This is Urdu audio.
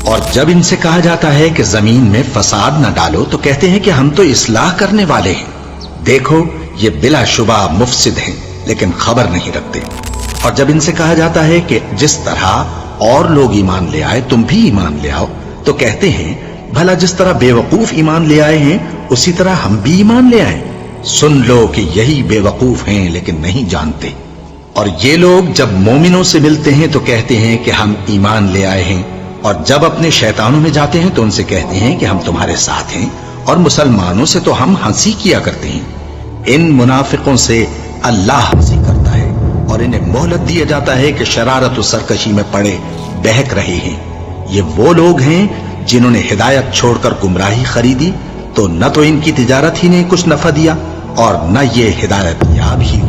اور جب ان سے کہا جاتا ہے کہ زمین میں فساد نہ ڈالو تو کہتے ہیں کہ ہم تو اصلاح کرنے والے ہیں، دیکھو یہ بلا شبہ مفسد ہیں لیکن خبر نہیں رکھتے۔ اور جب ان سے کہا جاتا ہے کہ جس طرح اور لوگ ایمان لے آئے تم بھی ایمان لے آؤ تو کہتے ہیں بھلا جس طرح بے وقوف ایمان لے آئے ہیں اسی طرح ہم بھی ایمان لے آئیں۔ سن لو کہ یہی بے وقوف ہیں لیکن نہیں جانتے۔ اور یہ لوگ جب مومنوں سے ملتے ہیں تو کہتے ہیں کہ ہم ایمان لے آئے ہیں، اور جب اپنے شیطانوں میں جاتے ہیں تو ان سے کہتے ہیں کہ ہم تمہارے ساتھ ہیں، اور مسلمانوں سے تو ہم ہنسی کیا کرتے ہیں۔ ان منافقوں سے اللہ ہنسی کرتا ہے اور انہیں مہلت دیا جاتا ہے کہ شرارت و سرکشی میں پڑے بہک رہے ہیں۔ یہ وہ لوگ ہیں جنہوں نے ہدایت چھوڑ کر گمراہی خریدی، تو نہ تو ان کی تجارت ہی نے کچھ نفع دیا اور نہ یہ ہدایت یاب ہی